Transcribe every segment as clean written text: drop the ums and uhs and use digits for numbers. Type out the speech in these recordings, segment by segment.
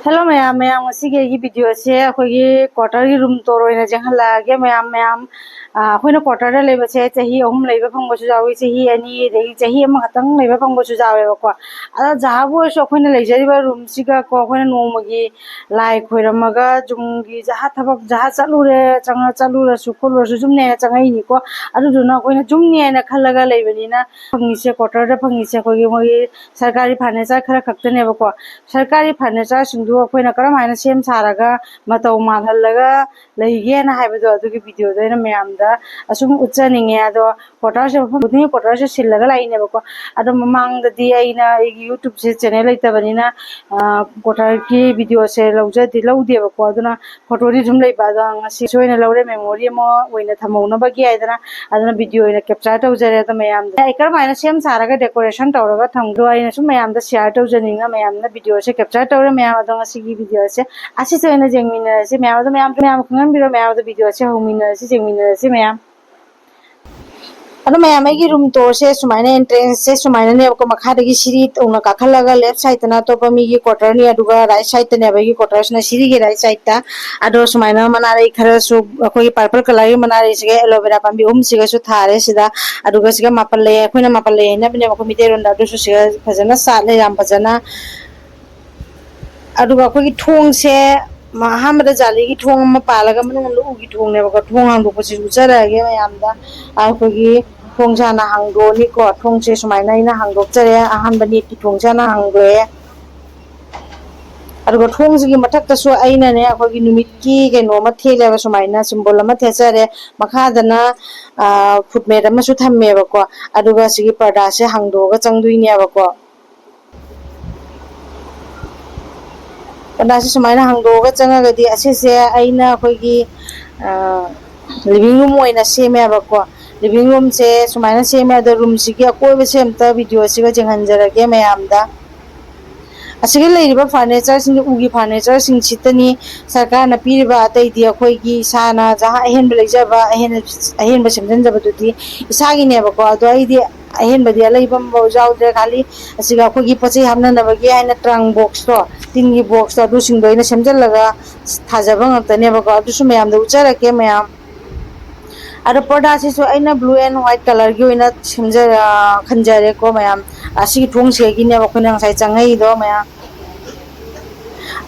hello ma'am ma'am की video से अखोगी quarter की रूम तोर ओइना जंगलागे मैम मैम अखोइना क्वार्टर लेबसे चाही अहुम लेबा फंगबसु जावी चाही अनि देगी चाही अमा खतंग लेबा फंगबसु जावेबको अदा जाबो सो अखोइना लेजरिबा रूम सिगा को अखोइना नोमगी लाइ खोइरमगा जुमगी जहा थबक जहा चलुरे चंगा चलुरसु खोलरसु जुमने चंगाइनी को अदुदुना अखोइना जुमने ना खलगा लेबनिना फंगिसे क्वार्टर दा फंगिसे अखोगी मोगी सरकारी फर्नीचर खरा खक्तनेबको सरकारी फर्नीचर सिंधु अखोइना करम हाइना सेम सारागा मतौ मालहल्लगा लेगेना हाइबदो अदुगी वीडियो दोइना मयामदा असुम उच्चनिंगे अदो क्वार्टर से बुदिनी क्वार्टर से सिल्लगा लाइनेबको अदो ममांगददी आइना एगी यूट्यूब से चैनल लैतबनिना क्वार्टर की वीडियो से लौजदि लौदेबको अदुना फोटोदि जुम लैबादा ngasi सोइना लौरे मेमोरी मो ओइना थमौनबगी आइदना अदुना वीडियो ओइना कैप्चर तौजरे अदो मयामदा आई करम हाइना सेम सारागा डेकोरेशन तौरगा थमदो आइना सुम मयामदा शेयर तौजनिंगा मयामदा वीडियो से कैप्चर तौरे मयाम अदो ngasi की वीडियो से आसी सोइना जेंगमिना से मयाम मयाम खंगन बिरो मयाम वीडियो से होमिना से जेंगमिना से मयाम अदो मयाम की रूम तोर से सुमाइना एंट्रेंस से सुमाइना ने को मखादगी सिरी तौना काखलगा लेफ्ट साइड तना तो मी की क्वार्टर नि अदुगा राइट साइड तने बगी क्वार्टर से सिरी की राइट साइड ता अदो सुमाइना मनारे खरा सु अखोई पर्पल कलर की मनारे से एलोवेरा पांबी उम सिगा सु थारे सिदा अदुगा सिगा मापले अखोइना मापले ने बने को मिटेरोंदा दु सु सिगा फजना साले याम फजना अदुगा अखोई थोंग से महामदा जाली की थोंग म पालगा मनुंग लो उगी थोंग ने बका थोंग हांदो पसि उचरागे मयामदा अखोई थोंग जाना हांदो नि को थोंग से सुमाइना इना हांदो चरे अहन बनी की थोंग जाना हांदोए अदुगा थोंग सिगी मथक तसु आइना ने अखोई नुमित की केनो म थेलेबा सुमाइना सिंबल म थेचरे मखादना फुटमेट म सु थम्मेबको अदुगा सिगी पर्दा से हांदोगा चंगदुइनेबको पर्दा से सुमाइना हांदोगा चंगागदी असेसे आइना अखोई लिविंग रूम ओइना सेमेबको लिविंग रूम से सुमाइना सेमे अद रूम सिगी अकोइबे सेमता वीडियो सिगा जेंगहनजरगे मयामदा असिगे लेरिबा फर्नीचर सिंग उगी फर्नीचर सिंग सितनी सरकार न पीरिबा अतैदि अखोइगी साना जहा अहेन लेजबा अहेन सेमजनजबदुदी इसागी नेबको अदो आइदि अहेन बदि अलैबम जाउद्रे खाली असिगा अखोइगी पचे हामननबगी आइना ट्रंक बॉक्स तो तिनगी बॉक्स तो अदु सिंगदोइना सेमजलगा थाजबा ngaktaनेबको अदुसु मयामदा उचरके मयाम अदो पर्दा से अना ब्लू एंड व्हाइट कलर की ओइना सेमजर खंजरे को मयाम असिगी थोंग सेगिने बखोना ngai changai do maya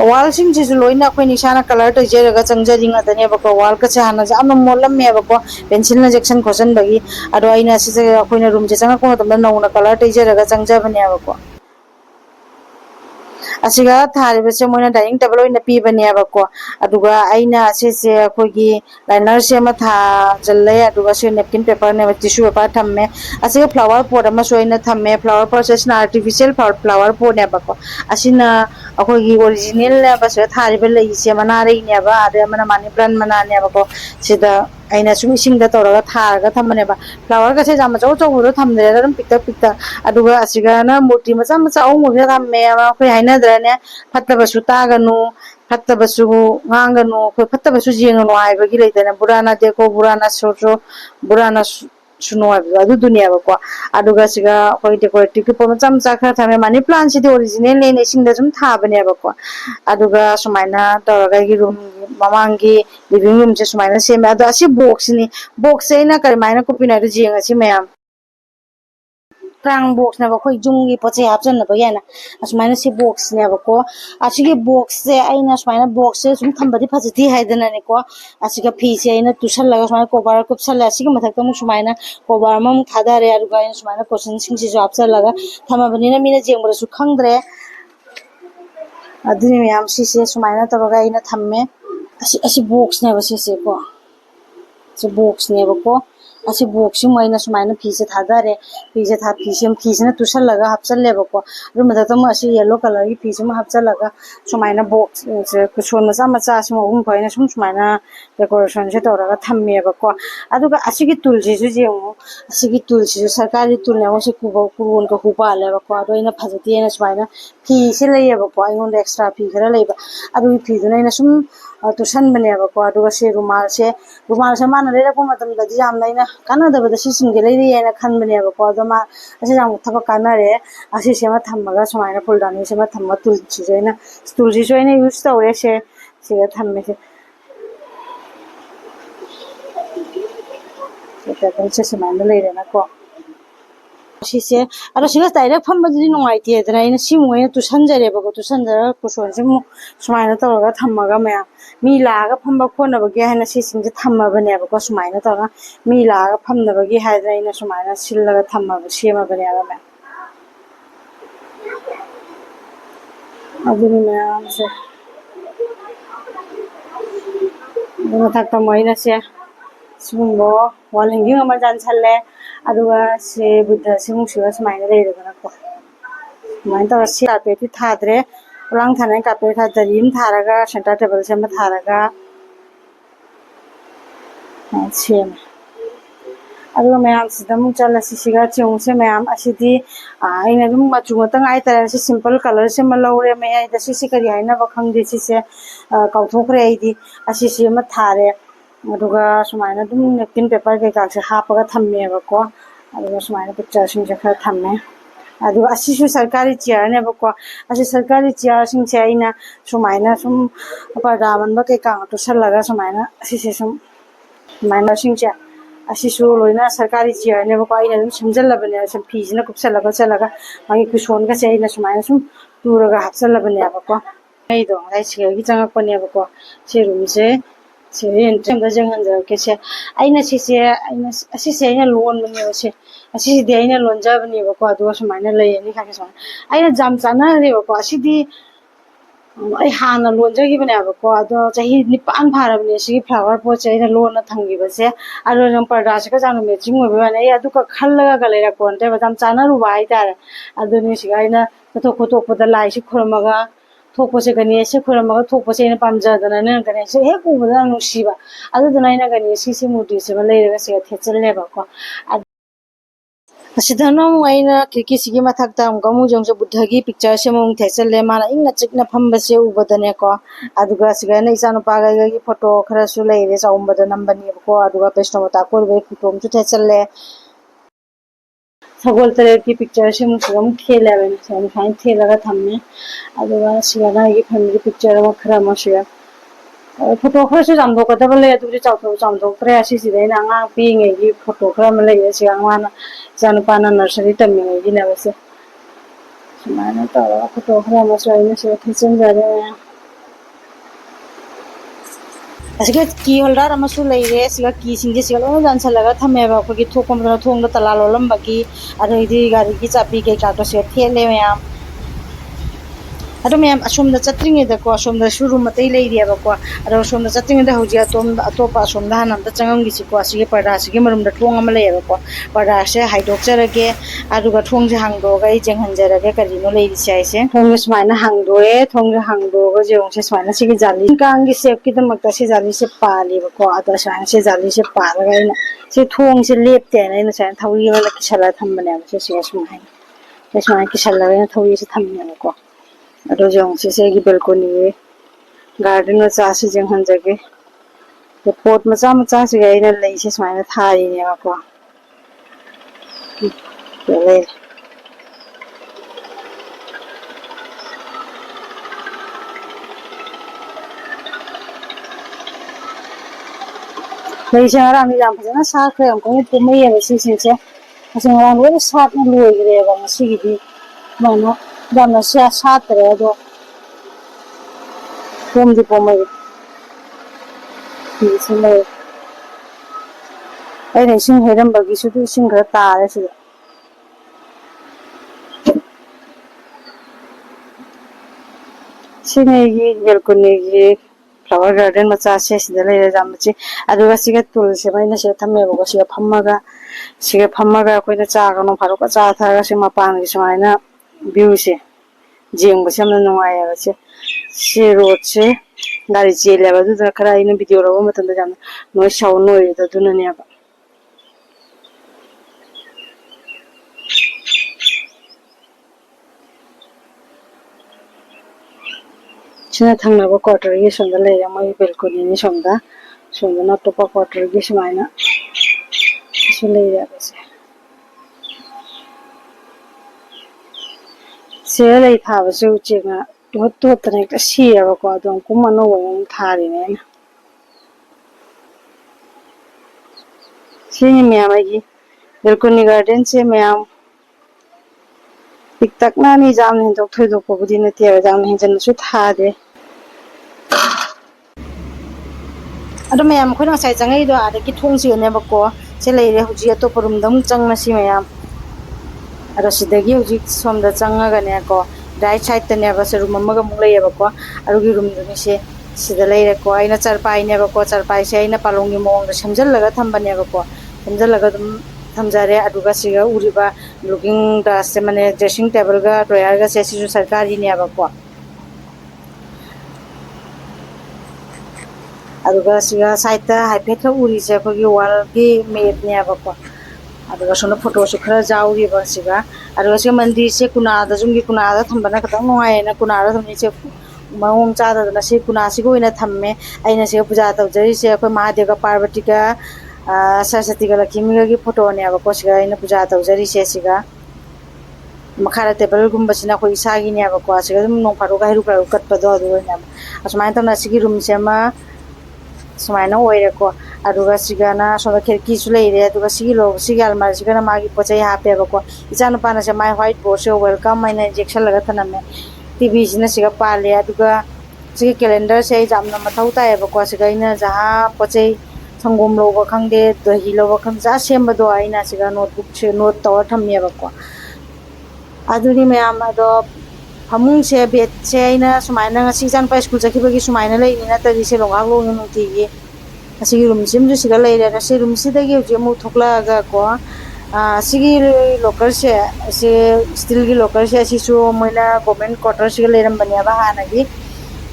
wall sing ji loina khoi ni sana color to jeraga changjari nga dane bako wall ka chana jamna molam me bako pencil na section khosan bagi ado aina si khoi na room je changa ko tamna nauna color to jeraga changja bane bako asiga tharibe se moina dining table oina pi bane bako aduga aina se khogi liner se ma tha jalle aduga se napkin paper ne tissue paper thamme asiga flower pot ama soina thamme flower pot se artificial flower pot ne bako asina अखोगी original ने बस थारिबे लई से मना रही ने बा आदे मना मानी प्लांट मना ने बको सिदा आइना सुम इसिंग दा तोरगा थारगा थमने बा फ्लावर का से जाम चौ चौ हो थमदे रम पिक्ता पिक्ता अदुगा असिगा ना मूर्ति मचा मचा औ मुगे थमे मा खै हाइना द्रने फत्तबसु तागनु फत्तबसु nganगनु खै फत्तबसु जेंगनु आइबगी लेदना बुराना देखो बुराना सोचो बुराना सुनो अदु दुनिया बको अदुगा सिगा खै डेकोरेटिव के पम चम चाखा थमे मानी प्लांट सिदि ओरिजिनल ने सिंग दा जुम थाबने बको अदुगा सुमाइना तोरगा की रूम ममांगी लिविंग रूम से सुमाइना सेमे अदु असि बॉक्स नि बॉक्स सेना करमाइना कुपिना दु जेंगा सि मयाम ट्रांग बॉक्स ने बको जुंगी पचे हापचन न बयाना असमाइना सि बॉक्स ने बको असिगे बॉक्स से आइना सुमाइना बॉक्स से सुम थंबदि फजति हाइदना ने को असिगा फी से आइना तुसल लगा सुमाइना कवर कुपसल असिगे मथक मु सुमाइना कवर मम थादारे अरुगा आइना सुमाइना क्वेश्चन सिंग से हापचन लगा थमाबनिना मीना जेंबरसु खंगद्रे अदुनि मयाम सिसे सुमाइना तबगा आइना थम्मे असि बॉक्स ने बसे को से बॉक्स ने बको असि बॉक्स मैना सुमाइना फीसे थादारे फीसे ना तुसल लगा हपचल लेबको रु मदतम असि येलो कलर की फीसे म हपचल लगा सुमाइना बॉक्स से कुछोन मचा मचा सम उम फैना सुमाइना डेकोरेशन से तोरगा थम्मेबको अदुगा असि की तुलसी सु जेमु असि की तुलसी सरकारी तुल ने से कुबोन को हुपा लेबको अदो इना फजति एना सुमाइना फीसे लेयबको आइगोन एक्स्ट्रा फी खरा लेबा अदु फीदुना इना सुम तुसन बनेबको अदुगा से रुमाल से माना लेरको मतम ददि यामना इना कानादबदा सिसिंगे लेरियेना खनबनेबको अदमा असे जाम थबक कानारे असे सेमा थम्मगा सुमाइना फुलदानी सेमा थम्मा तुलसीजेना तुलसीजोइना यूज तौरे से थम्मेसे से सुमाइना लेरेना को सिसे अरो सिगा डाइरेक्ट फम्बदि नुंगाइते दना इन सिमुइना तुसनजरेबको तुसनजर कुसोनसे मु सुमाइना तौरगा थम्मगा मया मी लागा फम्बा खोनबगे हाइना सिसिंजे थम्मबनेबको सुमाइना तौरगा मी लागा फम्नबगे हाइदना इन सुमाइना सिलगा थम्मब सेमबनेबा मया अदुनि मयामसे मथक्ता मोइना से सिमुंगो वाल हैंगिंग अमा जानसले अदुगा से बुद्ध सिमुंगसिगा सुमाइना लेरेगनाको सुमाइना तौरा से कार्पेट थाद्रे उलांग थानाय कार्पेट थादरिम थारागा सेंटर टेबल सेम थारागा सेम अदुगा मयाम सिदम चला सिसिगा चिउंसे मयाम असिदि आइना दुम मचु मतंग आइतरा से सिंपल कलर से मलौरे मे आइदा सिसि करि हाइना बखंगदि सिसे काउथोखरे आइदि असिसि म थारे अदुगा सुमाइना दुम नेपकिन पेपर के कासे हापगा थम्मेबको अदुगा सुमाइना पिक्चर सिंसे खरा थम्मे अदुगा असिसु सरकारी चेयर नेबको असि सरकारी चेयर सिंसे आइना सुमाइना सुम पर्दा मनबा के कांग तो सलगा सुमाइना असिसे सुम सुमाइना सिंसे असिसु लोइना सरकारी चेयर नेबको आइना दुम समजलबने सम फीजना कुपसलगा चलगा मागी कुसोनगा से आइना सुमाइना सुम तुरगा हापसलबनेबको आइदो राइसिगी चंगकपनेबको से रूम से एंट्री जंगनजरके से अना से अना लोनबनेब से असीदी अना लोनजबनेबको अदुगा सुमाइना लेयनी खाके सुमाइना अना जाम चानारेबको असीदी आई हाना लोनजगिबनेबको अदो चाही 9 फारबने सिगी फ्लावर पोट से अना लोनना थंगिबसे अदो जम पर्दासे का जानो मैचिंग होबेबाने आई अदुका खल्लगा लेरकोनते जाम चानारुबा हाइतारे अदुनि सिगा अना खोटोपदा लाइसि खुरमगा थोपसे गणेश खुरमगा थोपसे अना पामजदना न गणेश हेक उबदा नुसीबा अदुदना अना गणेश से मूर्ति से लेरगा से थेचलेबको असिदनो आइना खिड़कीसिगी मथक्ता गमुजोंसे बुद्धगी पिक्चर से मुंग थेचले माना इंगना चिकना फम्बसे उबदनेको अदुगा सिगाना इचानुपागागी फोटो खरासु लेरे चाउंबदा नंबनेबको अदुगा पेस्टोमता कोरबे फोटोमसु थेचले सगोल तरह की पिक्चर से मुझे खेलेबे से फाइन थेलगा थम्मे अदुगा सिगाना की फैमिली पिक्चर मा खरा मसिया फोटो खरसु जामदोकदब ले अदुदि जामदोक्त्रे असिसिदे आंगा पिंगेगी फोटो खरा म लेये सिगा माना जानुपाना नर्सरी तम्मिंगेगी नेबसे सुमाइना तौरा फोटो खरा मसु आइना से थेचनजरे असिगा की होल्डर अमसु लेरे सिगा की सिंजे सिगा लो जानसलगा थमेबा अखोगी थोकमदना थोंगदा तला लोलमबगी अदोइदि गाड़ी की चाबी के काटो से थेले मयाम अदो मैम असोमदा चत्रिंगेदको असोमदा शुरू मतै लेरियबको अदो असोमदा चत्रिंगेदा हौजी अतोपा असोमदा हानमदा चंगमगिसिको असिगे पर्दासिगे मरुमदा थोंग अमा लेयबको पर्दासे हाइदोक्चरगे अदुगा थोंगजे हांगदोगा आई जेंहनजरगे करिनो लेरिसे आइसे थोंग सुमाइना हांगदोए थोंग हांगदोगा जेंगसे सुमाइना सिगे जाली कांगे सेफकी दमकता से जाली से पालेबको अदो सुमाइना से जाली से पालगा आइना से थोंग से लेपतेना आइना सुमाइना थौरी वाला किसला थम्बनेबा से सुमाइना किसलगा थौरी से थम्बनेबको अदो जोंसे सेगी बेलकोनी गार्डन मचा से जेंहनजगे तो पोट मचा मचा से गाइना लेइसे सुमाइना थारिनेबको ले लेइसे रामी जाम फजना साखरे हमको पुमैया सिसिंसे असे ngराम लो सातना लोइग्रेबा मसिगिदि मानो जामना सातरे अदो पोमदि पोमै सिले अइना इसिंग हेरमबगिसु दु इसिंग खरा तारे सिदा सिनेगी बेलकोनीगी फ्लावर गार्डन मचा से सिदा लेरे जामची अदुगा सिगा तुलसे माइना से थम्मेबको सिगा फम्मगा अखोइना चागनो फारोका चा थागा से मपानगी सुमाइना व्यू से जेंबसे हमना नुंगायबसे से रोड से गाड़ी चेलेबा दुदना खरा आइना वीडियो लबो मतंदा जामना नोय साउंड नोयदा दुननेबा सिना थांनाबा क्वार्टर गी सोंदा लेरे मै बेलकोनी नि सोंदा अटोपा क्वार्टर गी सुमाइना ꯁꯤꯁꯨ ꯂꯩꯔꯦꯕꯁꯦ ꯁꯤꯗ ꯂꯩ ꯊꯥꯕꯁꯦ ꯎꯆꯦꯛꯅ ꯇꯣꯠꯇꯅ ꯍꯦꯛꯇ ꯁꯤꯌꯦꯕꯀꯣ ꯑꯗꯣ ꯀꯨꯝ ꯑꯅꯧꯕ ꯑꯃꯨꯛ ꯊꯥꯔꯤꯅꯦ ꯑꯩꯅ ꯁꯤꯅꯤ ꯃꯌꯥꯝ ꯑꯩꯒꯤ ꯕꯦꯜꯀꯣꯅꯤ ꯒꯥꯔꯗꯦꯟꯁꯦ ꯃꯌꯥꯝ ꯄꯤꯛꯇꯛꯅꯅꯤ ꯌꯥꯝꯅ ꯍꯦꯟꯗꯣꯛ ꯊꯣꯏꯗꯣꯛꯄꯕꯨꯗꯤ ꯅꯠꯇꯦꯕ ꯌꯥꯝꯅ ꯍꯦꯟꯖꯟꯅꯁꯨ ꯊꯥꯗꯦ ꯑꯗꯣ ꯃꯌꯥꯝ ꯑꯩꯈꯣꯏꯅ ꯉꯁꯥꯏ ꯆꯪꯉꯛꯏꯗꯣ ꯑꯥꯗꯒꯤ ꯊꯣꯡꯁꯤꯒꯅꯦꯕꯀꯣ ꯁꯤ ꯂꯩꯔꯦ ꯍꯧꯖꯤꯛ ꯑꯇꯣꯞꯄ ꯔꯨꯝꯗ ꯑꯃꯨꯛ ꯆꯪꯉꯁꯤ ꯃꯌꯥꯝ ꯑꯗꯣ ꯁꯤꯗꯒꯤ ꯍꯧꯖꯤꯛ ꯁꯣꯝꯗ ꯆꯪꯉꯒꯅꯦꯀꯣ ꯔꯥꯏꯠ ꯁꯥꯏꯗꯠꯇꯅꯦꯕ ꯔꯨꯝ ꯑꯃꯒ ꯑꯃꯨꯛ ꯂꯩꯌꯦꯕꯀꯣ ꯑꯗꯨꯒꯤ ꯔꯨꯝꯗꯨꯅꯤꯁꯦ ꯁꯤꯗ ꯂꯩꯔꯦꯀꯣ ꯑꯩꯅ ꯆꯔꯄꯥꯏꯅꯦꯕꯀꯣ ꯆꯔꯄꯥꯏꯁꯦ ꯑꯩꯅ ꯄꯥꯂꯣꯡꯒꯤ ꯃꯑꯣꯡꯗ ꯁꯦꯝꯖꯤꯜꯂꯒ ꯊꯝꯕꯅꯦꯕꯀꯣ ꯁꯦꯝꯖꯤꯜꯂꯒ ꯑꯗꯨꯝ ꯊꯝꯖꯔꯦ ꯑꯗꯨꯒ ꯁꯤꯒ ꯎꯔꯤꯕ ꯂꯨꯀꯤꯡ ꯒ꯭ꯂꯥꯁꯁꯦ ꯃꯅꯦ ꯗ꯭ꯔꯦꯁꯤꯡ ꯇꯦꯕꯜꯒ ꯗ꯭ꯔꯣꯌꯔꯒꯁꯦ ꯁꯤꯁꯨ ꯁꯔꯀꯥꯔꯒꯤꯅꯦꯕꯀꯣ ꯑꯗꯨꯒ ꯁꯤꯒ ꯁꯥꯏꯗꯠꯇ ꯍꯥꯏꯐꯦꯠꯇ ꯎꯔꯤꯁꯦ ꯑꯩꯈꯣꯏꯒꯤ ꯋꯥꯜꯒꯤ ꯃꯦꯠꯅꯦꯕꯀꯣ ꯑꯗꯨꯒ ꯁꯣꯝꯗ ꯐꯣꯇꯣꯁꯨ ꯈꯔ ꯌꯥꯎꯔꯤꯕ ꯁꯤꯒ ꯑꯗꯨꯒ ꯁꯤꯒ ꯃꯟꯗꯤꯔꯁꯦ ꯀꯨꯅꯥꯗ ꯌꯨꯝꯒꯤ ꯀꯨꯅꯥꯗ ꯊꯝꯕꯅ ꯈꯤꯇꯪ ꯅꯨꯡꯉꯥꯏꯌꯦꯅ ꯀꯨꯅꯥꯗ ꯊꯝꯃꯤꯁꯦ ꯃꯑꯣꯡ ꯆꯥꯗꯗꯅ ꯁꯤ ꯀꯨꯅꯥꯁꯤꯒ ꯑꯣꯏꯅ ꯊꯝꯃꯦ ꯑꯩꯅ ꯁꯤꯒ ꯄꯨꯖꯥ ꯇꯧꯖꯔꯤꯁꯦ ꯑꯩꯈꯣꯏ ꯃꯍꯥꯗꯦꯕꯒ ꯄꯥꯔꯕꯇꯤꯒ ꯁꯔꯁꯇꯤꯒ ꯂꯛꯈꯤꯃꯤꯒꯒꯤ ꯐꯣꯇꯣꯅꯦꯕꯀꯣ ꯁꯤꯒ ꯑꯩꯅ ꯄꯨꯖꯥ ꯇꯧꯖꯔꯤꯁꯦ ꯁꯤꯒ ꯃꯈꯥꯗ ꯇꯦꯕꯜꯒꯨꯝꯕꯁꯤꯅ ꯑꯩꯈꯣꯏ ꯏꯁꯥꯒꯤꯅꯦꯕꯀꯣ ꯁꯤꯒ ꯑꯗꯨꯝ ꯅꯣꯡ ꯐꯥꯗꯣꯛ ꯍꯩꯔꯨꯛ ꯀꯩꯔꯨꯛ ꯀꯠꯄꯗꯣ ꯑꯗꯨ ꯑꯣꯏꯅꯦꯕ ꯑꯁꯨꯃꯥꯏꯅ ꯇꯧꯅ ꯁꯤꯒꯤ ꯔꯨꯝꯁꯦ ꯑꯃ ꯁꯨꯃꯥꯏꯅ ꯑꯣꯏꯔꯦꯀꯣ ꯑꯗꯨꯒ ꯁꯤꯒꯅ ꯁꯣꯝꯗ ꯈꯤꯔꯀꯤꯁꯨ ꯂꯩꯔꯦ ꯑꯗꯨꯒ ꯁꯤꯒꯤ ꯑꯜꯃꯥꯔꯤꯁꯤꯒꯅ ꯃꯥꯒꯤ ꯄꯣꯠꯆꯩ ꯍꯥꯞꯄꯦꯕꯀꯣ ꯏꯆꯥ ꯅꯨꯄꯥꯅꯁꯦ ꯃꯥꯏ ꯍ꯭ꯋꯥꯏꯠ ꯕꯣꯔꯗꯁꯦ ꯋꯦꯜꯀꯝ ꯍꯥꯏꯅ ꯌꯦꯛꯁꯜꯂꯒ ꯊꯅꯝꯃꯦ ꯇꯤꯚꯤꯁꯤꯅ ꯁꯤꯒ ꯄꯥꯜꯂꯦ ꯑꯗꯨꯒ ꯁꯤꯒꯤ ꯀꯦꯂꯦꯟꯗꯔꯁꯦ ꯑꯩ ꯌꯥꯝꯅ ꯃꯊꯧ ꯇꯥꯏꯌꯦꯕꯀꯣ ꯁꯤꯒ ꯑꯩꯅ ꯖꯍꯥ ꯄꯣꯠꯆꯩ ꯁꯪꯒꯣꯝ ꯂꯧꯕ ꯈꯪꯗꯦ ꯗꯍꯤ ꯂꯧꯕ ꯈꯪꯗꯦ ꯖꯍꯥ ꯁꯦꯝꯕꯗꯣ ꯑꯩꯅ ꯁꯤꯒ ꯅꯣꯠꯕꯨꯛꯁꯦ ꯅꯣꯠ ꯇꯧꯔ ꯊꯝꯃꯦꯕꯀꯣ ꯑꯗꯨꯅꯤ ꯃꯌꯥꯝ ꯑꯗꯣ ꯐꯃꯨꯡꯁꯦ ꯕꯦꯠꯁꯦ ꯑꯩꯅ ꯁꯨꯃꯥꯏꯅ ꯉꯁꯤ ꯏꯆꯥꯅꯨꯄꯥ ꯁ꯭ꯀꯨꯜ ꯆꯠꯈꯤꯕꯒꯤ ꯁꯨꯃꯥꯏꯅ ꯂꯩꯅꯤ ꯅꯠꯇ꯭ꯔꯗꯤ ꯁꯦ ꯂꯣꯡꯒꯥꯛ ꯂꯣꯡꯉꯦ ꯅꯨꯡꯇꯤꯒꯤ ꯑꯁꯤꯒꯤ ꯔꯨꯝꯁꯤꯃꯁꯨ ꯁꯤꯒ ꯂꯩꯔꯦ ꯑꯗꯣ ꯁꯤ ꯔꯨꯝꯁꯤꯗꯒꯤ ꯍꯧꯖꯤꯛ ꯑꯃꯨꯛ ꯊꯣꯛꯂꯛꯑꯒ ꯀꯣ ꯁꯤꯒꯤ ꯂꯣꯀꯔꯁꯦ ꯑꯁꯤ ꯁ꯭ꯇꯤꯜꯒꯤ ꯂꯣꯀꯔꯁꯦ ꯑꯁꯤꯁꯨ ꯃꯣꯏꯅ ꯒꯣꯔꯃꯦꯟ ꯀ꯭ꯋꯥꯇꯔꯁꯤꯒ ꯂꯩꯔꯝꯕꯅꯦꯕ ꯍꯥꯟꯅꯒꯤ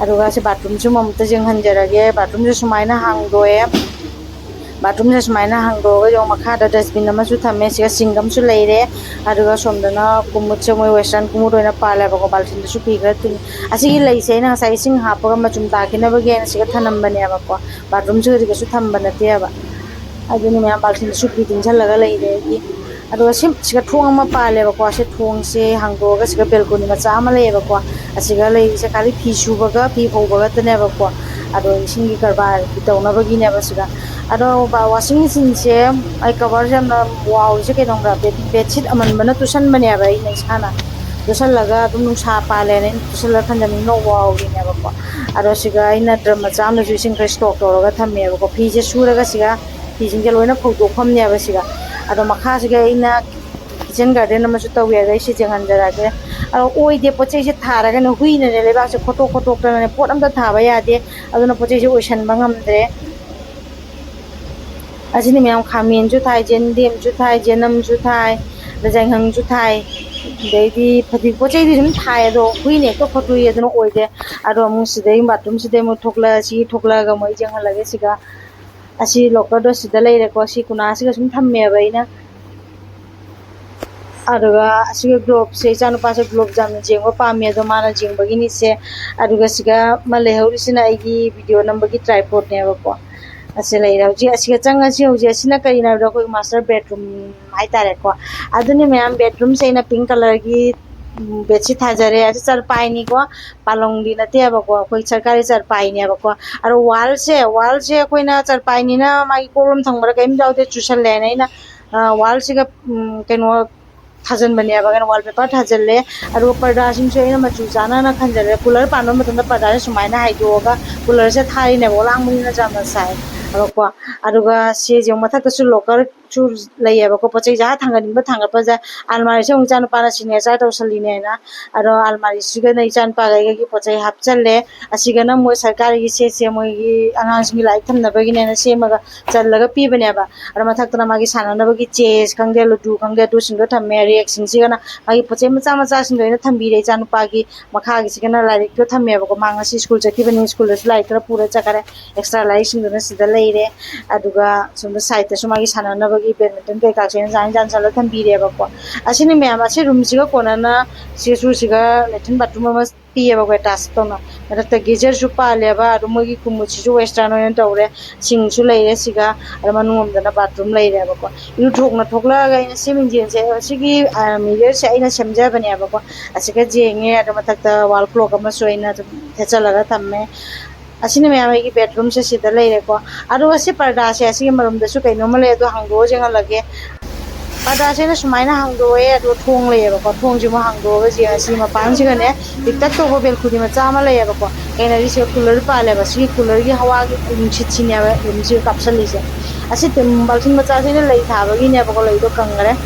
ꯑꯗꯨꯒ ꯁꯤ ꯕꯥꯊꯔꯨꯝꯁꯨ ꯑꯃꯨꯛꯇ ꯌꯦꯡꯍꯟꯖꯔꯒꯦ ꯕꯥꯊꯔꯨꯝꯁꯦ ꯁꯨꯃꯥꯏꯅ ꯍꯥꯡꯗꯣꯛꯑꯦ ꯕꯥꯊꯔꯨꯝꯁꯦ ꯁꯨꯃꯥꯏꯅ ꯍꯥꯡꯗꯣꯛꯑꯒ ꯌꯦꯡꯉꯣ ꯃꯈꯥꯗ ꯗꯁꯕꯤꯟ ꯑꯃꯁꯨ ꯊꯝꯃꯦ ꯁꯤꯒ ꯁꯤꯡ ꯑꯃꯁꯨ ꯂꯩꯔꯦ ꯑꯗꯨꯒ ꯁꯣꯝꯗꯅ ꯀꯨꯃꯨꯠꯁꯦ ꯃꯣꯏ ꯋꯦꯁꯇꯔꯟ ꯀꯨꯃꯨꯠ ꯑꯣꯏꯅ ꯄꯥꯜꯂꯦꯕꯀꯣ ꯕꯥꯜꯇꯤꯟꯗꯁꯨ ꯐꯤ ꯈꯔ ꯇꯤꯡꯉꯤ ꯑꯁꯤꯒꯤ ꯂꯩꯁꯦ ꯑꯩꯅ ꯉꯁꯥꯏ ꯏꯁꯤꯡ ꯍꯥꯞꯄꯒ ꯃꯆꯨꯝ ꯇꯥꯈꯤꯅꯕꯒꯤ ꯑꯩꯅ ꯁꯤꯒ ꯊꯅꯝꯕꯅꯦꯕꯀꯣ ꯕꯥꯊꯔꯨꯝꯁꯤꯒꯗꯤ ꯀꯩꯁꯨ ꯊꯝꯕ ꯅꯠꯇꯦꯕ ꯑꯗꯨꯅꯤ ꯃꯌꯥꯝ ꯕꯥꯜꯇꯤꯟꯗꯁꯨ ꯐꯤ ꯇꯤꯡꯁꯜꯂꯒ ꯂꯩꯔꯦ ꯑꯩꯒꯤ ꯑꯗꯨꯒ ꯁꯤꯒ ꯊꯣꯡ ꯑꯃ ꯄꯥꯜꯂꯦꯕꯀꯣ ꯁꯤ ꯊꯣꯡꯁꯦ ꯍꯥꯡꯗꯣꯛꯑꯒ ꯁꯤꯒ ꯕꯦꯜꯀꯣꯅꯤ ꯃꯆꯥ ꯑꯃ ꯂꯩꯌꯦꯕꯀꯣ ꯑꯁꯤꯒ ꯂꯩꯔꯤꯁꯦ ꯈꯥꯂꯤ ꯐꯤ ꯁꯨꯕꯒ ꯐꯤ ꯐꯧꯕ ꯈꯛꯇꯅꯦꯕꯀꯣ ꯑꯗꯣ ꯏꯁꯤꯡꯒꯤ ꯀꯔꯕꯥꯔꯒꯤ ꯇꯧꯅꯕꯒꯤꯅꯦꯕ ꯁꯤꯒ ꯑꯗꯣ ꯋꯥꯁꯤꯡ ꯃꯦꯆꯤꯟꯁꯦ ꯑꯩ ꯀꯕꯔꯁꯦ ꯌꯥꯝꯅ ꯋꯥꯎꯔꯤꯁꯦ ꯀꯩꯗꯧꯕ꯭ꯔꯥ ꯕꯦꯗꯁꯤꯠ ꯑꯃꯟꯕꯅ ꯇꯨꯁꯟꯕꯅꯦꯕ ꯑꯩꯅ ꯏꯁꯥꯅ ꯇꯨꯁꯜꯂꯒ ꯑꯗꯨꯝ ꯅꯨꯡꯁꯥ ꯄꯥꯜꯂꯦꯅ ꯑꯩꯅ ꯇꯨꯁꯜꯂꯒ ꯊꯝꯖꯅꯤꯡꯅ ꯋꯥꯎꯔꯤꯅꯦꯕꯀꯣ ꯑꯗꯣ ꯁꯤꯒ ꯑꯩꯅ ꯗ꯭ꯔꯝ ꯃꯆꯥ ꯑꯃꯗꯁꯨ ꯏꯁꯤꯡ ꯈꯔ ꯏꯁꯇꯣꯛ ꯇꯧꯔꯒ ꯊꯝꯃꯦꯕꯀꯣ ꯐꯤꯁꯦ ꯁꯨꯔꯒ ꯁꯤꯒ ꯐꯤꯁꯤꯡꯁꯦ ꯂꯣꯏꯅ ꯐꯧꯗꯣꯛꯐꯝꯅꯦꯕ ꯁꯤꯒ ꯑꯗꯣ ꯃꯈꯥꯁꯤꯒ ꯑꯩꯅ ꯀꯤꯠꯆꯟ ꯒꯥꯔꯗꯦꯟ ꯑꯃꯁꯨ ꯇꯧꯋꯦ ꯑꯗꯣ ꯑꯩ ꯁꯤ ꯌꯦꯡꯍꯟꯖꯔꯛꯑꯒꯦ ꯑꯗꯣ ꯑꯣꯏꯗꯦ ꯄꯣꯠ ꯆꯩꯁꯦ ꯊꯥꯔꯒꯅ ꯍꯨꯏꯅꯅꯦ ꯂꯩꯕꯥꯛꯁꯦ ꯈꯣꯠꯇꯣꯛ ꯈꯣꯠꯇꯣꯛꯇꯅꯅꯦ ꯄꯣꯠ ꯑꯝꯇ ꯊꯥꯕ ꯌꯥꯗꯦ ꯑꯗꯨꯅ ꯄꯣꯠ ꯆꯩꯁꯦ ꯑꯣꯏꯁꯟꯕ ꯉꯝꯗ꯭ꯔꯦ ꯑꯁꯤꯅꯤ ꯃꯌꯥꯝ ꯈꯥꯃꯦꯟꯁꯨ ꯊꯥꯏ ꯌꯦꯟꯗꯦꯝꯁꯨ ꯊꯥꯏ ꯌꯦꯅꯝꯁꯨ ꯊꯥꯏ ꯑꯗ ꯌꯥꯏꯉꯪꯁꯨ ꯊꯥꯏ ꯑꯗꯩꯗꯤ ꯄꯣꯠ ꯆꯩꯗꯤ ꯑꯗꯨꯝ ꯊꯥꯏ ꯑꯗꯣ ꯍꯨꯏꯅ ꯍꯦꯛꯇ ꯈꯣꯠꯇꯣꯛꯏ ꯑꯗꯨꯅ ꯑꯣꯏꯗꯦ ꯑꯗꯣ ꯑꯃꯨꯛ ꯁꯤꯗꯩ ꯕꯥꯊꯔꯨꯝꯁꯤꯗꯩ ꯑꯃꯨꯛ ꯊꯣꯛꯂꯛꯑꯁꯤ ꯊꯣꯛꯂꯛꯑꯒ ꯑꯃꯨꯛ ꯑꯩ ꯌꯦꯡꯍꯜꯂꯒꯦ ꯁꯤꯒ ꯑꯁꯤ ꯂꯣꯀꯔꯗꯣ ꯁꯤꯗ ꯂꯩꯔꯦꯀꯣ ꯁꯤ ꯀꯨꯅꯥꯁꯤꯒ ꯁꯨꯝ ꯊꯝꯃꯦꯕ ꯑꯩꯅ ꯑꯗꯨꯒ ꯑꯁꯤꯒꯤ ꯒ꯭ꯂꯣꯞꯁꯦ ꯏꯆꯥꯅꯨꯄꯥꯁꯦ ꯒ꯭ꯂꯣꯞ ꯌꯥꯝꯅ ꯌꯦꯡꯕ ꯄꯥꯝꯃꯦ ꯑꯗꯣ ꯃꯥꯅ ꯌꯦꯡꯕꯒꯤꯅꯤꯁꯦ ꯑꯗꯨꯒ ꯁꯤꯒ ꯑꯃ ꯂꯩꯍꯧꯔꯤꯁꯤꯅ ꯑꯩꯒꯤ ꯚꯤꯗꯤꯑꯣ ꯅꯝꯕꯒꯤ ꯇ꯭ꯔꯥꯏꯄꯣꯠꯅꯦꯕꯀꯣ ꯑꯁꯤ ꯂꯩꯔꯦ ꯍꯧꯖꯤꯛ ꯑꯁꯤꯒ ꯆꯪꯉꯁꯤ ꯍꯧꯖꯤꯛ ꯑꯁꯤꯅ ꯀꯔꯤꯅꯣ ꯍꯥꯏꯕꯗꯣ ꯑꯩꯈꯣꯏ ꯃꯥꯁꯇꯔ ꯕꯦꯗꯔꯨꯝ ꯍꯥꯏꯇꯥꯔꯦꯀꯣ ꯑꯗꯨꯅꯤ ꯃꯌꯥꯝ ꯕꯦꯗꯔꯨꯝꯁꯦ ꯑꯩꯅ ꯄꯤꯡ ꯀꯂꯔꯒꯤ ꯕꯦꯗꯁꯤꯠ ꯊꯥꯖꯔꯦ ꯑꯁꯤ ꯆꯔꯄꯥꯏꯅꯤꯀꯣ ꯄꯥꯂꯣꯡꯗꯤ ꯅꯠꯇꯦꯕꯀꯣ ꯑꯩꯈꯣꯏ ꯁꯔꯀꯥꯔꯤ ꯆꯔꯄꯥꯏꯅꯦꯕꯀꯣ ꯑꯗꯣ ꯋꯥꯜꯁꯦ ꯑꯩꯈꯣꯏꯅ ꯆꯔꯄꯥꯏꯅꯤꯅ ꯃꯥꯒꯤ ꯀꯣꯛꯔꯣꯝ ꯊꯪꯕꯗ ꯀꯔꯤꯝ ꯌꯥꯎꯗꯦ ꯆꯨꯁꯜꯂꯦꯅ ꯑꯩꯅ ꯋꯥꯜꯁꯤꯒ ꯀꯩꯅꯣ ꯊꯥꯖꯤꯟꯕꯅꯦꯕ ꯀꯩꯅꯣ ꯋꯥꯜ ꯄꯦꯄꯔ ꯊꯥꯖꯤꯜꯂꯦ ꯑꯗꯨꯒ ꯄꯔꯗꯥꯁꯤꯡꯁꯨ ꯑꯩꯅ ꯃꯆꯨ ꯆꯥꯟꯅꯅ ꯈꯟꯖꯜꯂꯦ ꯀꯨꯂꯔ ꯄꯥꯟꯕ ꯃꯇꯝꯗ ꯄꯔꯗꯥꯁꯦ ꯁꯨꯃꯥꯏꯅ ꯍꯥꯏꯗꯣꯛꯑꯒ ꯀꯨꯂꯔꯁꯦ ꯊꯥꯔꯤꯅꯦꯕ ꯑꯂꯥꯡꯕꯅꯤꯅ ꯌꯥꯝꯅ ꯁꯥꯏ ꯑꯗꯣꯀꯣ ꯑꯗꯨꯒ ꯁꯤꯁꯦ ꯃꯊꯛꯇꯁꯨ ꯂꯣꯀꯔꯁꯨ ꯂꯩꯌꯦꯕꯀꯣ ꯄꯣꯠ ꯆꯩ ꯖꯍꯥ ꯊꯥꯡꯒꯠꯅꯤꯡꯕ ꯊꯥꯡꯒꯠꯄꯁꯦ ꯑꯜꯃꯥꯔꯤꯁꯦ ꯑꯃꯨꯛ ꯏꯆꯥꯅꯨꯄꯥꯅ ꯁꯤꯒꯅꯦꯆꯔ ꯇꯧꯁꯜꯂꯤꯅꯦꯅ ꯑꯗꯣ ꯑꯜꯃꯥꯔꯤꯁꯤꯒꯅ ꯏꯆꯥꯅꯨꯄꯥꯒ ꯑꯩꯒꯤ ꯄꯣꯠ ꯆꯩ ꯍꯥꯞꯆꯜꯂꯦ ꯑꯁꯤꯒꯅ ꯃꯣꯏ ꯁꯔꯀꯥꯔꯒꯤ ꯁꯦꯠꯁꯦ ꯃꯣꯏꯒꯤ ꯑꯉꯥꯡꯁꯤꯡꯒꯤ ꯂꯥꯏꯔꯤꯛ ꯊꯝꯅꯕꯒꯤꯅꯦꯅ ꯁꯦꯝꯃꯒ ꯆꯜꯂꯒ ꯄꯤꯕꯅꯦꯕ ꯑꯗꯣ ꯃꯊꯛꯇꯅ ꯃꯥꯒꯤ ꯁꯥꯟꯅꯅꯕꯒꯤ ꯆꯦꯁ ꯈꯪꯗꯦ ꯂꯨꯗꯨ ꯈꯪꯗꯦ ꯑꯗꯨꯁꯤꯡꯗꯣ ꯊꯝꯃꯦ ꯔꯦꯛꯁꯤꯡꯁꯤꯒꯅ ꯃꯥꯒꯤ ꯄꯣꯠ ꯆꯩ ꯃꯆꯥ ꯃꯆꯥꯁꯤꯡꯗꯣ ꯑꯩꯅ ꯊꯝꯕꯤꯔꯦ ꯏꯆꯥꯅꯨꯄꯥꯒꯤ ꯃꯈꯥꯒꯤꯁꯤꯒꯅ ꯂꯥꯏꯔꯤꯛꯇꯣ ꯊꯝꯃꯦꯕꯀꯣ ꯃꯥ ꯉꯁꯤ ꯁ꯭ꯀꯨꯜ ꯆꯠꯈꯤꯕꯅꯤ ꯁ꯭ꯀꯨꯜꯗꯁꯨ ꯂꯥꯏꯔꯤꯛ ꯈꯔ ꯄꯨꯔ ꯆꯠꯈꯔꯦ ꯑꯦꯛꯁꯇ꯭ꯔꯥ ꯂꯥꯏꯔꯤꯛꯁꯤꯡꯗꯨꯅ ꯁꯤꯗ ꯂꯩꯔꯦ ꯑꯗꯨꯒ ꯁꯣꯝꯗ ꯁꯥꯏꯗꯠꯇꯁꯨ ꯃꯥꯒꯤ ꯁꯥꯟꯅꯅꯕꯒꯤ ꯕꯦꯗꯃꯤꯟꯇꯟ ꯀꯩꯀꯥꯁꯦ ꯌꯥꯟꯁꯤꯜꯂ ꯊꯝꯕꯤꯔꯦꯕꯀꯣ ꯑꯁꯤꯅꯤ ꯃꯌꯥꯝ ꯑꯁꯤ ꯔꯨꯝꯁꯤꯒ ꯀꯣꯟꯅꯅ ꯁꯤꯒ ꯂꯦꯇ꯭ꯔꯤꯟ ꯕꯥꯊꯔꯨꯝ ꯑꯃ पीएब टास्क तौना मरक्ता गिजरसु पालेबा अदु मोगी कुमुचिसु वेस्टर्न ओइन तौरे सिंगसु लेरे सिगा अदु मनुंगमदना बाथरूम लेरेबको इरु थोकला इन सेमिंजेनसे सिगी मिरर से आइना सेमजाबनेबको असिगा जेंगे अदु मथक्ता वाल क्लॉक अमसु आइना थेचलगा थम्मे asini me amai ki bedroom se sida leire ko aro ase parda se asigi marum da su kaino male do hangdo jenga lage parda se na sumaina hangdo e ado thong leire ko thong ji mo hangdo ga ji asi ma pan ji ga ne diktat to go bel khudi ma chama leire ko kaina ri se cooler pa le ba si cooler gi hawa gi chit chi ne ba si kapsal li se asi tem balsin ma cha se ne lei tha ba gi ne ba ko lei do kangare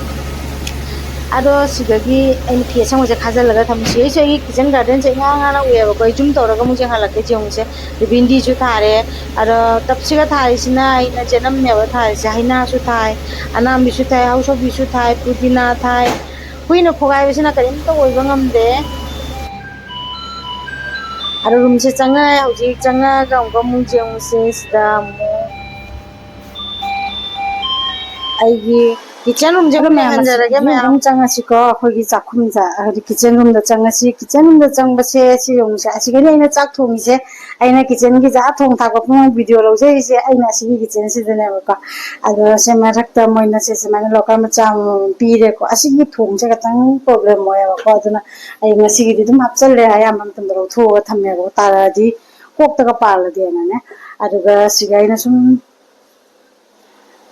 ado sigagi en fiesa mo je khajal laga tham si se gi kitchen garden se nga na uye ba ko jum to raga mu je hala ke jong se bindi chu thare aro tapsi ga thai sina ina janam ne ba thai se haina su thai anam bi su thai hauso bi su thai pudina thai huina khogai bi sina karim to oi bangam de aro room se changa hauji changa ga ong mu jong se sida mo aigi kitchen room jaga me hanjarage me am changa si ko khogi chakhum ja kitchen room da changa si kitchen room da chang ba se si yong sa si ga ina chak thong se aina kitchen gi ja thong tha ko phung video lo je se aina si kitchen si dene ba ado se ma rakta moina se se mana lokal ma chang pi re ko asi gi thong se ga tang problem moya ba ko aduna ai ma si gi dum hapchal le aya man tam ro tho ga thamme go tara di kok ta ga pal de na ne ado ga si ga ina sum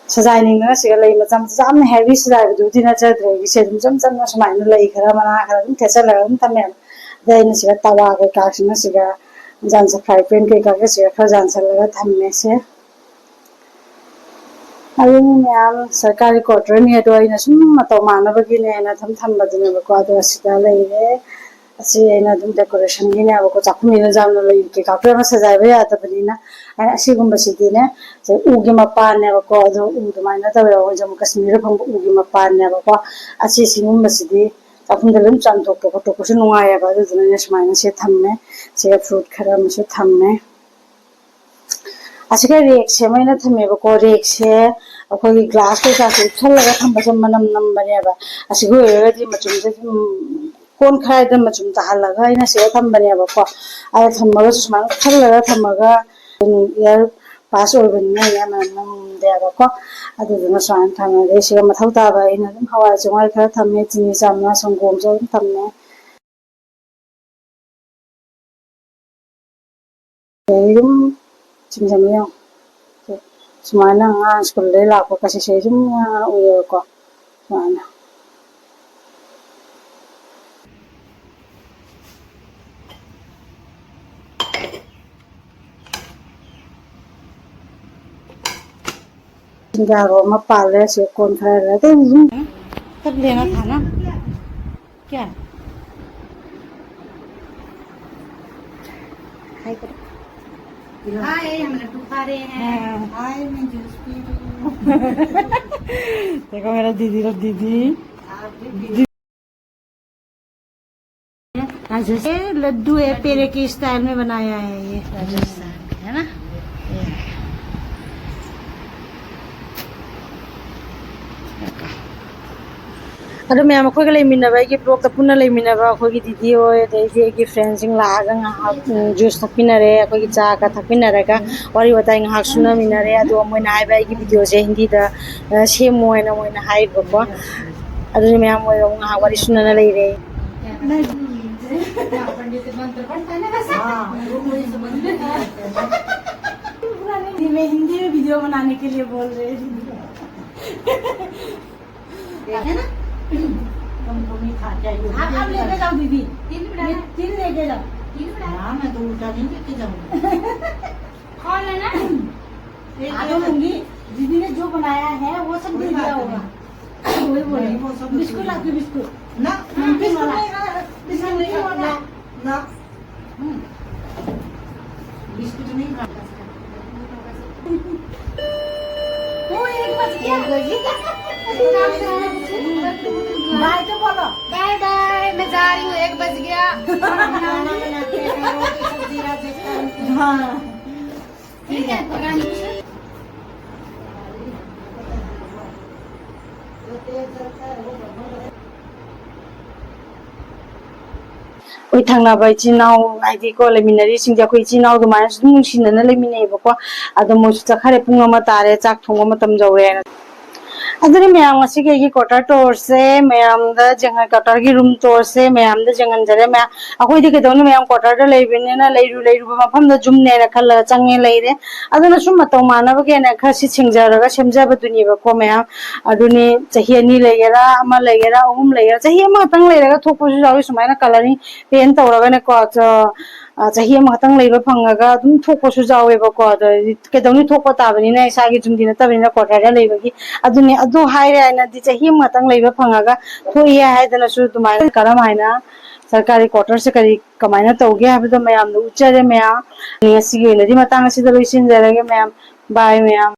सजाइनिंग सिगा लई मचम जाम heavy सजाइ दुदि न चद्रे से दुम जम जम समाइन लई खरा मना खरा दुम थेसा लगम तमे दैन सिगा तवा के कासिन सिगा जान से फ्राई पैन के का सिगा खरा जान से लगा थमे से अरे मैम सरकारी क्वार्टर ने तो इन सुम मतो मानबगी ने ना थम बदने को आदो सिगा लई रे asi ina dum decoration gi ne ko chakmi na jam na lei ke ka pre ma sajai ba ya ta bani na asi gum ba si di ne se u gi ma pa ne ko do u do mai na ta ba jam kashmir phang u gi ma pa ne ko asi si gum ba si di chakmi da lum chan to ko to ko se nuwa ya ba do ne smai na se thamme se fruit khara ma se thamme asi ka rek se mai na thamme ba ko rek se ko gi glass ko sa se thal la tham ba jam manam nam ba ne ba asi go ya di ma chum se kon khai da ma chum ta halaga ina se thambane ba ko ai thammaga susman khalaga thamaga year pass oi ban ne ya ma nam de ba ko adu na san thama de se ma thau ta ba ina dum hawa chungai khara thamme chini samna sangom jo thamme dum chimjamiyo sumana nga school le la ko kasi se jum uye ko mana जारो में पाले से कौन खा रहा था कब लेना था ना क्या हाय हम लड्डू खा रहे हैं हाय मैं जूस पी रही हूँ देखो मेरा दीदी और दीदी राजस्थान लड्डू है पेड़े के स्टाइल में बनाया है ये राजस्थान है ना अरे मैं अखोई का लेमिनबा की ब्लॉग ता पुना लेमिनबा अखोई की दीदी होय देजी की फ्रेंड्स सिंग लागा जूस थपिनरे अखोई की चा का थपिनरे का वरी बताई ngahak सुना मिनरे अदो मोइना हाइबा की वीडियो से हिंदी दा सेमो हैना मोइना हाइबा को अदो मैं मोइ ngahak वरी सुना ना लेरे पंडित मंत्र पढ़ता है ना वैसा मैं हिंदी में वीडियो बनाने के लिए बोल रहे है ना तुम खा जाइए आप लेके जाओ दीदी तीन लेके जाओ हाँ मैं तो उल्टा नहीं लेके जाऊंगी कौन है ना आगे लूंगी दीदी ने जो बनाया है वो सब दे दिया होगा वही बोले बिस्कुट लाके बिस्कुट ना बिस्कुट नहीं वाला ना बिस्कुट नहीं खाता वो एक बज गया बाय तो बोलो बाय बाय मैं जा रही हूँ 1 बज गया हाँ ठीक है ꯑꯩꯈꯣꯏ ꯊꯪꯅꯕ ꯏꯆꯤꯟ ꯏꯅꯥꯎ ꯍꯥꯏꯗꯤꯀꯣ ꯂꯩꯃꯤꯟꯅꯔꯤꯁꯤꯡꯁꯦ ꯑꯩꯈꯣꯏ ꯏꯆꯤꯟ ꯏꯅꯥꯎ ꯑꯗꯨꯃꯥꯏꯅꯁꯨ ꯑꯗꯨꯝ ꯅꯨꯡꯁꯤꯅꯅ ꯂꯩꯃꯤꯟꯅꯩꯑꯕꯀꯣ ꯑꯗꯣ ꯃꯣꯏꯁꯨ ꯆꯠꯈꯔꯦ ꯄꯨꯡ ꯑꯃ ꯇꯥꯔꯦ ꯆꯥꯛ ꯊꯣꯡꯕ ꯃꯇꯝ ꯌꯧꯔꯦꯅ ꯑꯗꯨꯅꯤ ꯃꯌꯥꯝ ꯉꯁꯤꯒꯤ ꯑꯩꯒꯤ ꯀ꯭ꯋꯥꯇꯔ ꯇꯣꯔꯁꯦ ꯃꯌꯥꯝꯗ ꯀ꯭ꯋꯥꯇꯔꯒꯤ ꯔꯨꯝ ꯇꯣꯔꯁꯦ ꯃꯌꯥꯝꯗ ꯌꯦꯡꯍꯟꯖꯔꯦ ꯃꯌꯥꯝ ꯑꯩꯈꯣꯏꯗꯤ ꯀꯩꯗꯧꯅꯤ ꯃꯌꯥꯝ ꯀ꯭ꯋꯥꯇꯔꯗ ꯂꯩꯕꯅꯤꯅ ꯂꯩꯔꯨꯕ ꯃꯐꯝꯗ ꯖꯨꯝꯅꯦꯅ ꯈꯜꯂꯒ ꯆꯪꯉꯦ ꯂꯩꯔꯦ ꯑꯗꯨꯅ ꯁꯨꯝ ꯃꯇꯧ ꯃꯥꯟꯅꯕꯒꯦꯅ ꯈꯔ ꯁꯤ ꯁꯤꯡꯖꯔꯒ ꯁꯦꯝꯖꯕꯗꯨꯅꯦꯕꯀꯣ ꯃꯌꯥꯝ ꯑꯗꯨꯅꯤ ꯆꯍꯤ 2 ꯂꯩꯒꯦꯔꯥ 1 ꯂꯩꯒꯦꯔꯥ 3 ꯂꯩꯒꯦꯔꯥ ꯆꯍꯤ ꯑꯃꯈꯛꯇꯪ ꯂꯩꯔꯒ ꯊꯣꯛꯄꯁꯨ ꯌꯥꯎꯏ ꯁꯨꯃꯥꯏꯅ ꯀꯂꯔꯤꯡ ꯄꯦꯟ ꯇꯧꯔꯒꯅꯦꯀꯣ ꯆꯍꯤ ꯑꯃꯈꯛꯇꯪ ꯂꯩꯕ ꯐꯪꯉꯒ ꯑꯗꯨꯝ ꯊꯣꯛꯄꯁꯨ ꯌꯥꯎꯋꯦꯕꯀꯣ ꯑꯗꯣ ꯀꯩꯗꯧꯅꯤ ꯊꯣꯛꯄ ꯇꯥꯕꯅꯤꯅ ꯏꯁꯥꯒꯤ ꯌꯨꯝꯗꯤ ꯅꯠꯇꯕꯅꯤꯅ ꯀ꯭ꯋꯥꯇꯔꯗ ꯂꯩꯕꯒꯤ ꯑꯗꯨꯅꯤ ꯑꯗꯨ ꯍꯥꯏꯔꯦ ꯍꯥꯏꯅꯗꯤ ꯆꯍꯤ ꯑꯃꯈꯛꯇꯪ ꯂꯩꯕ ꯐꯪꯉꯒ ꯊꯣꯛꯏ ꯍꯥꯏꯗꯅꯁꯨ ꯑꯗꯨꯃꯥꯏꯅ ꯀꯔꯝꯍꯥꯏꯅ ꯁꯔꯀꯥरी ꯀ꯭ꯋꯥꯇꯔꯁꯦ ꯀꯃꯥꯏꯅ ꯇꯧꯒꯦ ꯍꯥꯏꯕꯗꯣ ꯃꯌꯥꯝꯗ ꯎꯠꯆꯔꯦ ꯃꯌꯥꯝ ꯉꯁꯤꯒꯤ ꯑꯣꯏꯅꯗꯤ ꯃꯇꯥꯡ ꯑꯁꯤꯗ ꯂꯣꯏꯁꯤꯟꯖꯔꯒꯦ ꯃꯌꯥꯝ ꯕꯥꯏ ꯃꯌꯥꯝ